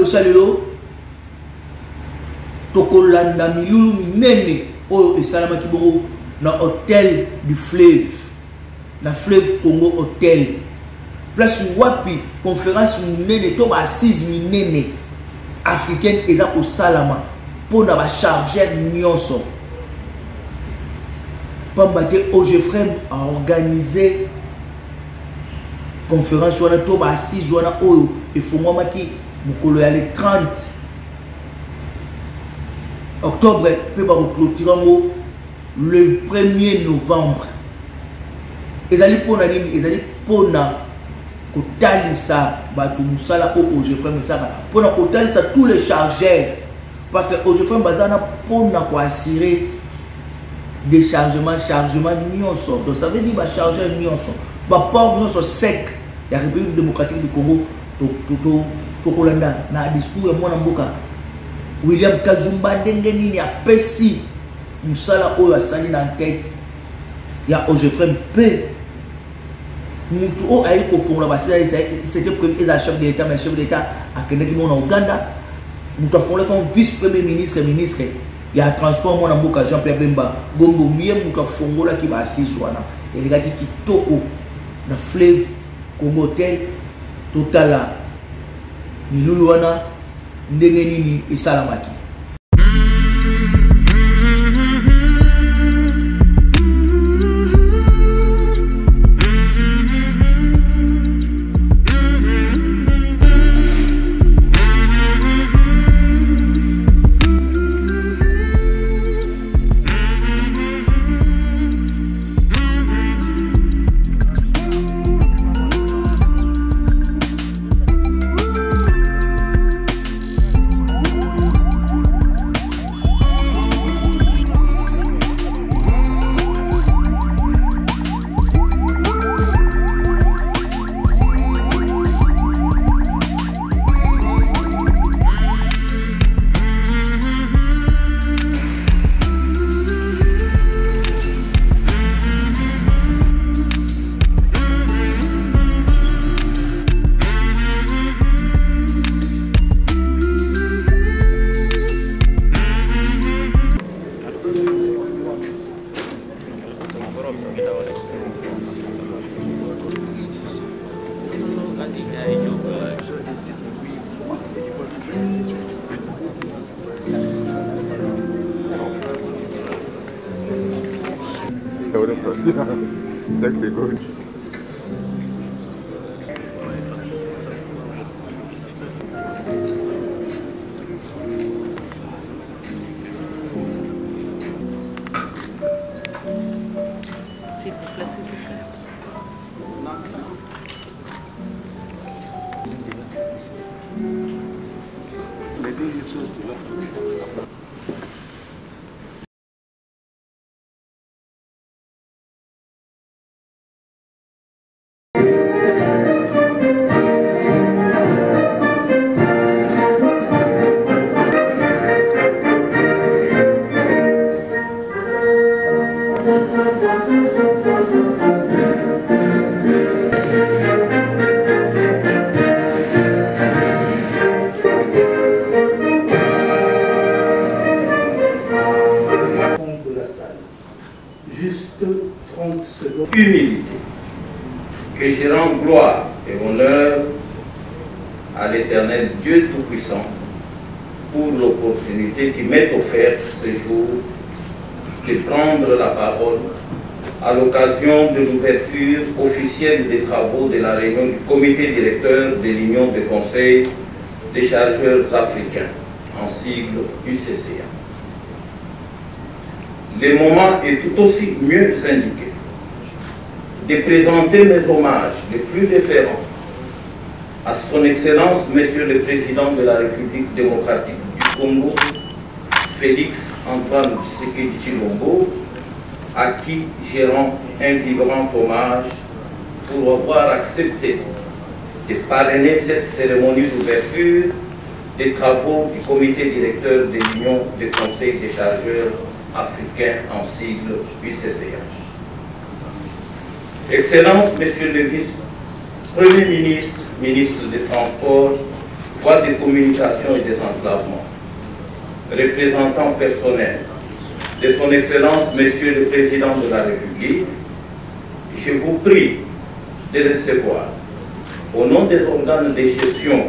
salelo tokolanda milulu minene oyo esalama kibongo na hôtel du fleuve na fleuve Congo hôtel place wapi conférence minene to ba assise minene africaine eza ko salama pona ba chargeur nyonso pambate OGFREM a organisé conférence wana to ba assise wana oyo efungwamaki mukolo ya le 30 octobre pe ba clôturango le 1er novembre. Ezali pona nini? Ezali pona kotalisa batu musala ko OGFREM mesaka pona kotalisa tous les chargeurs parce que OGFREM bazana pona ko assurer déchargement chargement nyonso. Donc ça veut dire ba chargeur nyonso ba port nyonso sec ya République démocratique du Congo to kolanda na discours ya mwana mboka William Kazumba ndenge nini apesi musala oyo asali na tête ya OGFREM pe mutu o ayi ko fongola basila c'était premier chef de l'État mais chef de l'État akendeki mona Uganda mutu afongola comme vice-premier ministre ya transport mwana mboka Jean-Pierre Bemba Gombo miye mutu afongola ki ba assise wana elikaki kitoko na fleuve Congo hotel totala milulu wana ndenge nini esalamaki. C'est good. S'il vous plaît, s'il vous plaît. Humilité, que je rends gloire et honneur à l'Éternel Dieu Tout-Puissant pour l'opportunité qui m'est offerte ce jour de prendre la parole à l'occasion de l'ouverture officielle des travaux de la réunion du comité directeur de l'Union des conseils des chargeurs africains, en sigle UCCA. Le moment est tout aussi mieux indiqué de présenter mes hommages les plus déférents à son Excellence, Monsieur le Président de la République démocratique du Congo, Félix Antoine Tshisekedi Tshilombo, à qui je rends un vibrant hommage pour avoir accepté de parrainer cette cérémonie d'ouverture des travaux du comité directeur de l'Union des conseils des chargeurs africains, en sigle UCCA. Excellence, Monsieur le Vice-Premier ministre, ministre des Transports, voie de communication et désenclavement, représentant personnel de son Excellence, Monsieur le Président de la République, je vous prie de recevoir, au nom des organes de gestion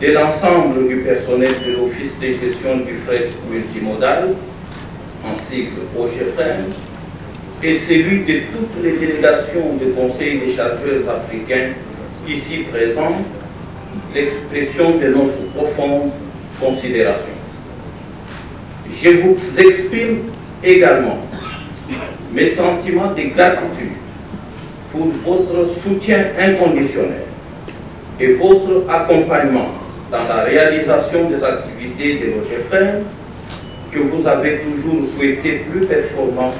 de l'ensemble du personnel de l'Office de gestion du fret multimodal, en sigle OGFM, et celui de toutes les délégations du Conseil des chargeurs africains ici présents, l'expression de notre profonde considération. Je vous exprime également mes sentiments de gratitude pour votre soutien inconditionnel et votre accompagnement dans la réalisation des activités de l'OGFM que vous avez toujours souhaité plus performant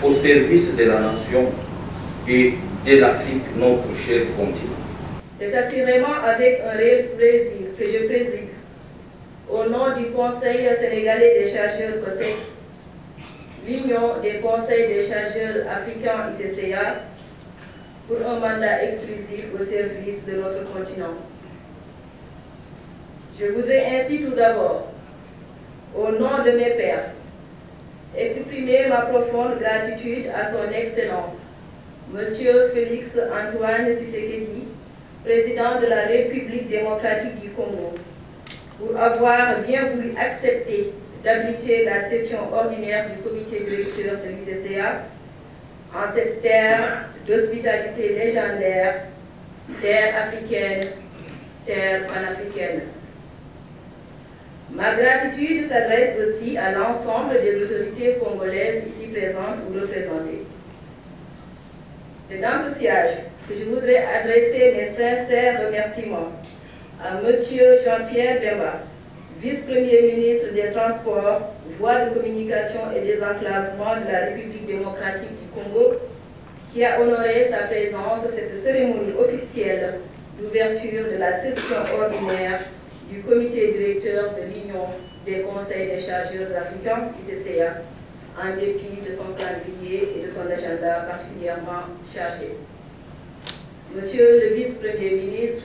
au service de la nation et de l'Afrique, notre cher continent. C'est assurément avec un réel plaisir que je préside, au nom du Conseil sénégalais des chargeurs COSEC, l'Union des conseils des chargeurs africains ICCA, pour un mandat exclusif au service de notre continent. Je voudrais ainsi tout d'abord, au nom de mes pairs, exprimer ma profonde gratitude à son Excellence, Monsieur Félix Antoine Tshisekedi, président de la République démocratique du Congo, pour avoir bien voulu accepter d'habiliter la session ordinaire du comité directeur de l'ICCA en cette terre d'hospitalité légendaire, terre africaine, terre panafricaine. Ma gratitude s'adresse aussi à l'ensemble des autorités congolaises ici présentes ou représentées. C'est dans ce siège que je voudrais adresser mes sincères remerciements à M. Jean-Pierre Bemba, vice-premier ministre des Transports, Voies de communication et désenclavement de la République démocratique du Congo, qui a honoré sa présence à cette cérémonie officielle d'ouverture de la session ordinaire du comité directeur de l'Union des conseils des chargeurs africains, ICCA, en dépit de son calendrier et de son agenda particulièrement chargé. Monsieur le vice-premier ministre,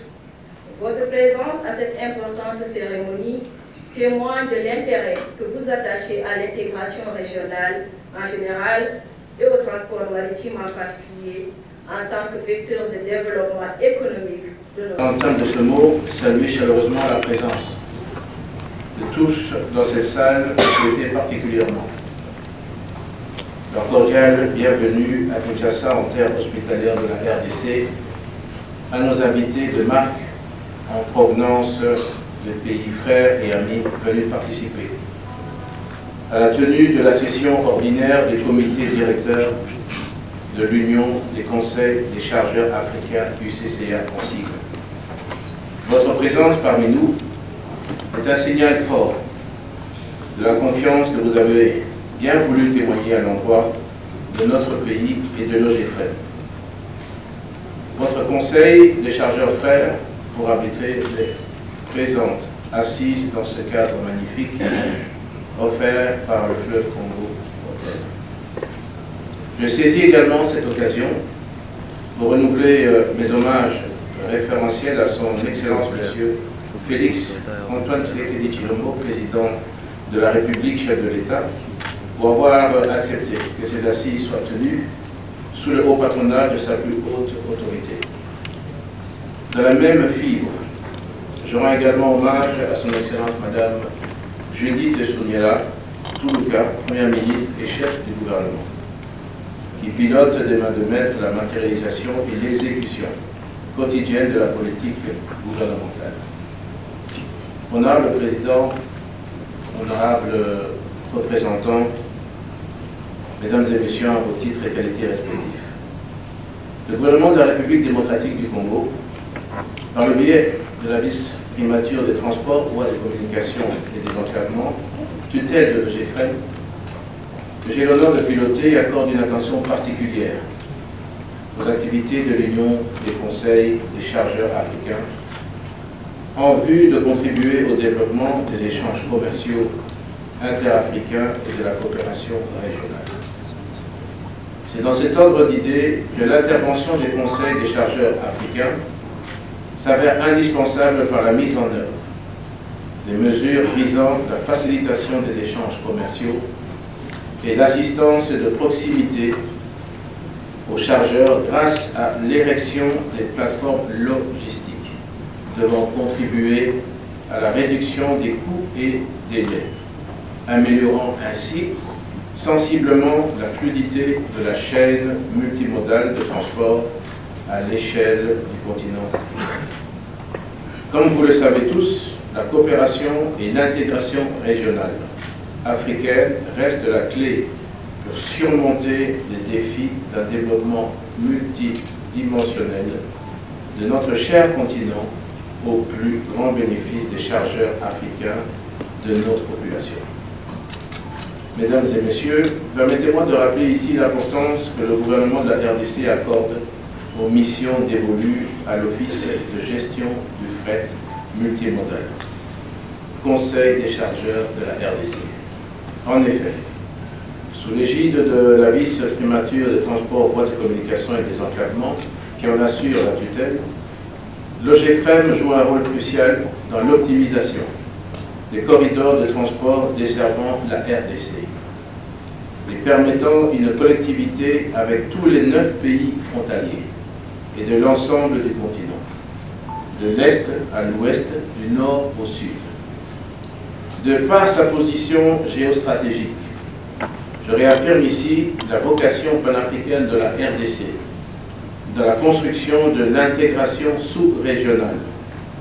votre présence à cette importante cérémonie témoigne de l'intérêt que vous attachez à l'intégration régionale en général et au transport maritime en particulier en tant que vecteur de développement économique de nos... J'entends de ce mot saluer chaleureusement la présence de tous dans cette salle souhaitée particulièrement. Leur cordiale bienvenue à Kinshasa en terre hospitalière de la RDC, à nos invités de marque en provenance des pays frères et amis venus participer à la tenue de la session ordinaire du comité directeur de l'Union des conseils des chargeurs africains UCCA en sigle. Votre présence parmi nous est un signal fort de la confiance que vous avez bien voulu témoigner à l'endroit de notre pays et de l'OGFM. Votre conseil des chargeurs frères pour arbitrer les présentes assises dans ce cadre magnifique offert par le fleuve Congo. Je saisis également cette occasion pour renouveler mes hommages référentiels à son Excellence Monsieur Félix Antoine Tshisekedi Tshilombo, président de la République, chef de l'État, pour avoir accepté que ces assises soient tenues sous le haut patronage de sa plus haute autorité. Dans la même fibre, je rends également hommage à son Excellence Madame Judith Souniala Toulouka, Première ministre et chef du gouvernement, qui pilote des mains de maître la matérialisation et l'exécution quotidienne de la politique gouvernementale. Honorable Président, honorable représentants, Mesdames et Messieurs, à vos titres et qualités respectifs, le gouvernement de la République démocratique du Congo, par le biais de la vice-primature des transports, voies de communication et des encadrements, tutelle de l'OGFM, que j'ai l'honneur de piloter, accorde une attention particulière aux activités de l'Union des conseils des chargeurs africains en vue de contribuer au développement des échanges commerciaux interafricains et de la coopération régionale. C'est dans cet ordre d'idées que l'intervention des conseils des chargeurs africains s'avère indispensable par la mise en œuvre des mesures visant la facilitation des échanges commerciaux et l'assistance de proximité aux chargeurs grâce à l'érection des plateformes logistiques devant contribuer à la réduction des coûts et délais, améliorant ainsi sensiblement la fluidité de la chaîne multimodale de transport à l'échelle du continent africain. Comme vous le savez tous, la coopération et l'intégration régionale africaine restent la clé pour surmonter les défis d'un développement multidimensionnel de notre cher continent au plus grand bénéfice des chargeurs africains de nos populations. Mesdames et messieurs, permettez-moi de rappeler ici l'importance que le gouvernement de la RDC accorde aux missions dévolues à l'Office de gestion du fret multimodal, Conseil des chargeurs de la RDC. En effet, sous l'égide de la vice-primature des transports, voies et communications et des enclavements, qui en assure la tutelle, l'OGFREM joue un rôle crucial dans l'optimisation des corridors de transport desservant la RDC et permettant une connectivité avec tous les 9 pays frontaliers et de l'ensemble du continent, de l'Est à l'Ouest, du Nord au Sud. De par sa position géostratégique, je réaffirme ici la vocation panafricaine de la RDC dans la construction de l'intégration sous-régionale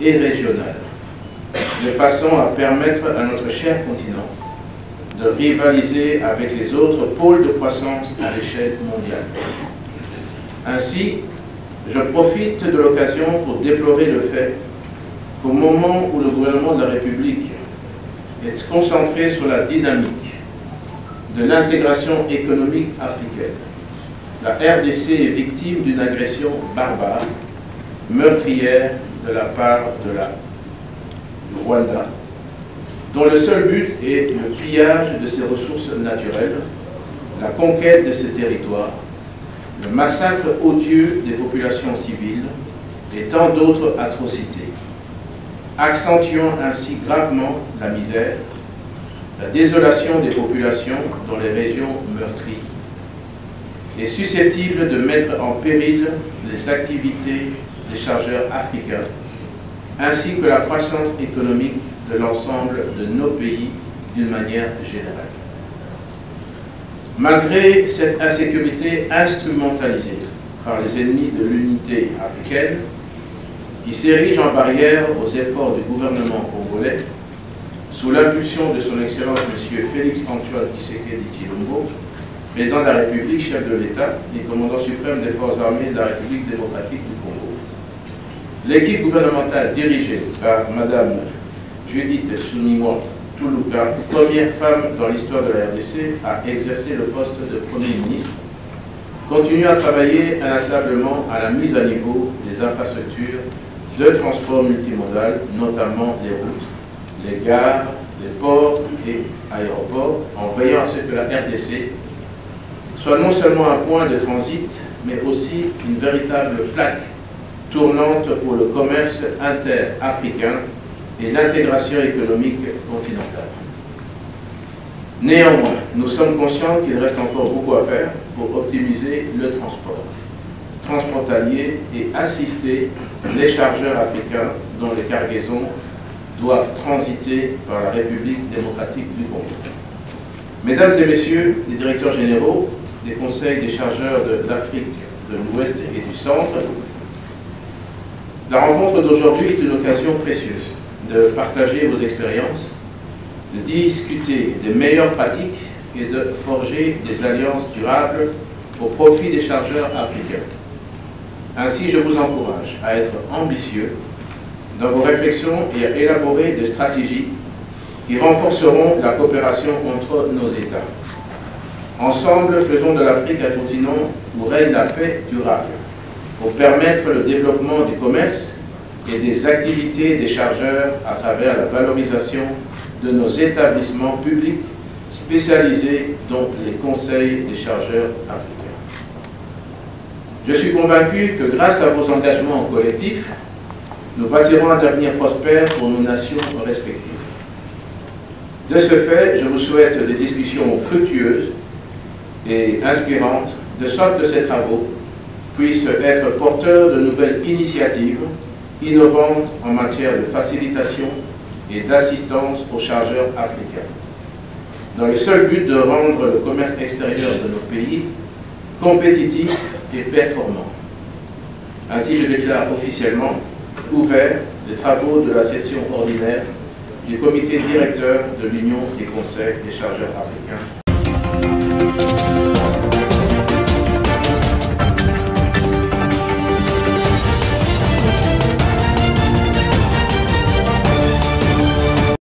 et régionale, de façon à permettre à notre cher continent de rivaliser avec les autres pôles de croissance à l'échelle mondiale. Ainsi, je profite de l'occasion pour déplorer le fait qu'au moment où le gouvernement de la République est concentré sur la dynamique de l'intégration économique africaine, la RDC est victime d'une agression barbare, meurtrière de la part de du Rwanda, dont le seul but est le pillage de ses ressources naturelles, la conquête de ses territoires, le massacre odieux des populations civiles et tant d'autres atrocités, accentuant ainsi gravement la misère, la désolation des populations dans les régions meurtries, est susceptible de mettre en péril les activités des chargeurs africains, ainsi que la croissance économique de l'ensemble de nos pays d'une manière générale. Malgré cette insécurité instrumentalisée par les ennemis de l'unité africaine, qui s'érige en barrière aux efforts du gouvernement congolais, sous l'impulsion de son Excellence M. Félix Antoine Tshisekedi Tshilombo, président de la République, chef de l'État et commandant suprême des forces armées de la République démocratique du Congo. L'équipe gouvernementale dirigée par Mme Judith Suminwa Tuluka, première femme dans l'histoire de la RDC à exercer le poste de Premier ministre, continue à travailler inlassablement à la mise à niveau des infrastructures de transport multimodal, notamment les routes, les gares, les ports et aéroports, en veillant à ce que la RDC soit non seulement un point de transit, mais aussi une véritable plaque tournante pour le commerce inter-africain et l'intégration économique continentale. Néanmoins, nous sommes conscients qu'il reste encore beaucoup à faire pour optimiser le transport transfrontalier et assister les chargeurs africains dont les cargaisons doivent transiter par la République démocratique du Congo. Mesdames et messieurs les directeurs généraux des conseils des chargeurs d'Afrique de l'Ouest et du Centre, la rencontre d'aujourd'hui est une occasion précieuse de partager vos expériences, de discuter des meilleures pratiques et de forger des alliances durables au profit des chargeurs africains. Ainsi, je vous encourage à être ambitieux dans vos réflexions et à élaborer des stratégies qui renforceront la coopération entre nos États. Ensemble, faisons de l'Afrique un continent où règne la paix durable, pour permettre le développement du commerce et des activités des chargeurs à travers la valorisation de nos établissements publics spécialisés, dont les conseils des chargeurs africains. Je suis convaincu que grâce à vos engagements collectifs, nous bâtirons un avenir prospère pour nos nations respectives. De ce fait, je vous souhaite des discussions fructueuses et inspirantes, de sorte que ces travaux puissent être porteurs de nouvelles initiatives innovantes en matière de facilitation et d'assistance aux chargeurs africains, dans le seul but de rendre le commerce extérieur de nos pays compétitif et performant. Ainsi, je déclare officiellement ouvert les travaux de la session ordinaire du comité directeur de l'Union des conseils des chargeurs africains.